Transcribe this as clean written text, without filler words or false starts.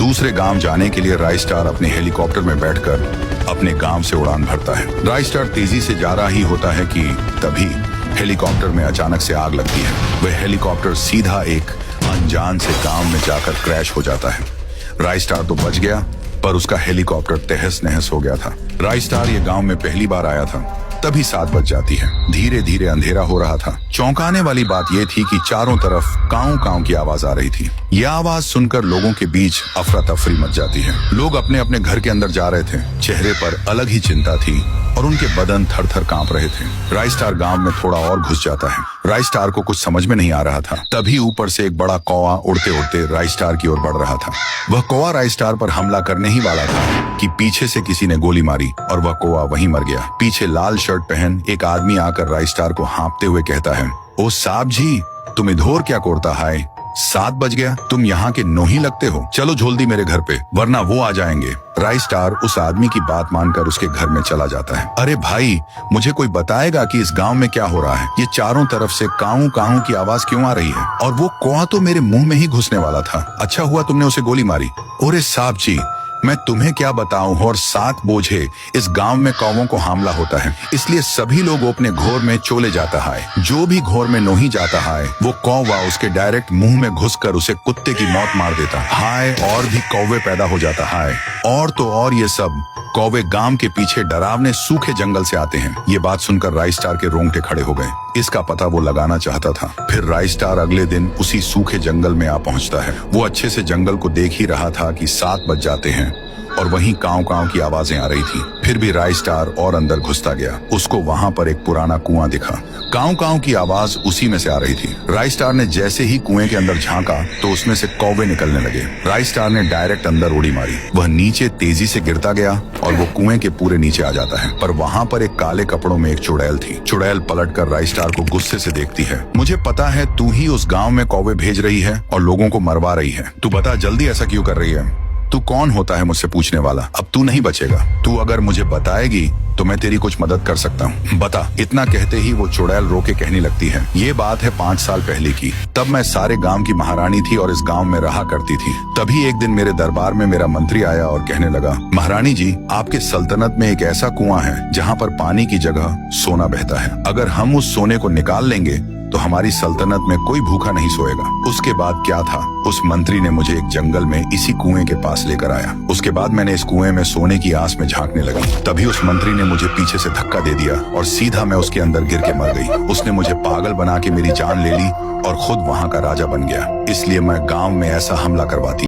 दूसरे गांव जाने के लिए राइस्टार अपने हेलीकॉप्टर में बैठकर अपने गांव से उड़ान भरता है। राइस्टार तेजी से जा रहा ही होता है कि तभी हेलीकॉप्टर में अचानक से आग लगती है। वह हेलीकॉप्टर सीधा एक अनजान से गांव में जाकर क्रैश हो जाता है। राइस्टार तो बच गया, पर उसका हेलीकॉप्टर तहस नहस हो गया था। राइस्टार ये गांव में पहली बार आया था। तभी 7 बज जाती है। धीरे धीरे अंधेरा हो रहा था। चौंकाने वाली बात यह थी कि चारों तरफ काऊ काऊ की आवाज आ रही थी। यह आवाज सुनकर लोगों के बीच अफरा तफरी मच जाती है। लोग अपने अपने घर के अंदर जा रहे थे। चेहरे पर अलग ही चिंता थी और उनके बदन थर थर कांप रहे थे। राइस्टार गांव में थोड़ा और घुस जाता है। राइस्टार को कुछ समझ में नहीं आ रहा था। तभी ऊपर से एक बड़ा कौवा उड़ते उड़ते राइस्टार की ओर बढ़ रहा था। वह कौवा राइस्टार पर हमला करने ही वाला था कि पीछे से किसी ने गोली मारी और वह कौवा वहीं मर गया। पीछे लाल शर्ट पहन एक आदमी आकर राइस्टार को हाँपते हुए कहता है, ओ साहब जी, तुम इधर क्या करता है? 7 बज गया, तुम यहाँ के नोही लगते हो। चलो जल्दी मेरे घर पे, वरना वो आ जाएंगे। राइस्टार उस आदमी की बात मानकर उसके घर में चला जाता है। अरे भाई, मुझे कोई बताएगा कि इस गांव में क्या हो रहा है? ये चारों तरफ से काऊ काऊ की आवाज क्यों आ रही है? और वो कौवा तो मेरे मुंह में ही घुसने वाला था। अच्छा हुआ तुमने उसे गोली मारी। अरे साहब जी, मैं तुम्हें क्या बताऊं, और 7 बोझे इस गांव में कौवों को हमला होता है, इसलिए सभी लोग अपने घोर में चले जाता है। जो भी घोर में नहीं जाता है वो कौवा उसके डायरेक्ट मुंह में घुसकर उसे कुत्ते की मौत मार देता है। और भी कौवे पैदा हो जाता है। और तो और ये सब कौवे गांव के पीछे डरावने सूखे जंगल से आते हैं। ये बात सुनकर राइस्टार के रोंगटे खड़े हो गए। इसका पता वो लगाना चाहता था। फिर राइस्टार अगले दिन उसी सूखे जंगल में आ पहुंचता है। वो अच्छे से जंगल को देख ही रहा था कि 7 बज जाते हैं और वहीं काऊ काऊ की आवाजें आ रही थी। फिर भी राइस्टार और अंदर घुसता गया। उसको वहां पर एक पुराना कुआं दिखा। काऊ काऊ की आवाज उसी में से आ रही थी। राइस्टार ने जैसे ही कुएं के अंदर झांका तो उसमें से कौवे निकलने लगे। राइस्टार ने डायरेक्ट अंदर उड़ी मारी। वह नीचे तेजी से गिरता गया और वो कुएं के पूरे नीचे आ जाता है। पर वहां पर एक काले कपड़ों में एक चुड़ैल थी। चुड़ैल पलटकर राइस्टार को गुस्से से देखती है। मुझे पता है तू ही उस गाँव में कौवे भेज रही है और लोगों को मरवा रही है। तू बता जल्दी ऐसा क्यों कर रही है? तू कौन होता है मुझसे पूछने वाला? अब तू नहीं बचेगा। तू अगर मुझे बताएगी तो मैं तेरी कुछ मदद कर सकता हूँ। बता। इतना कहते ही वो चुड़ैल रो के कहने लगती है। ये बात है 5 साल पहले की। तब मैं सारे गांव की महारानी थी और इस गांव में रहा करती थी। तभी एक दिन मेरे दरबार में मेरा मंत्री आया और कहने लगा, महारानी जी, आपके सल्तनत में एक ऐसा कुआं है जहाँ पर पानी की जगह सोना बहता है। अगर हम उस सोने को निकाल लेंगे तो हमारी सल्तनत में कोई भूखा नहीं सोएगा। उसके बाद क्या था, उस मंत्री ने मुझे एक जंगल में इसी कुएं के पास लेकर आया। उसके बाद मैंने इस कुएं में सोने की आस में झांकने लगी। तभी उस मंत्री ने मुझे पीछे से धक्का दे दिया और सीधा मैं उसके अंदर गिर के मर गई। उसने मुझे पागल बना के मेरी जान ले ली और खुद वहां का राजा बन गया। इसलिए मैं गांव में ऐसा हमला करवाती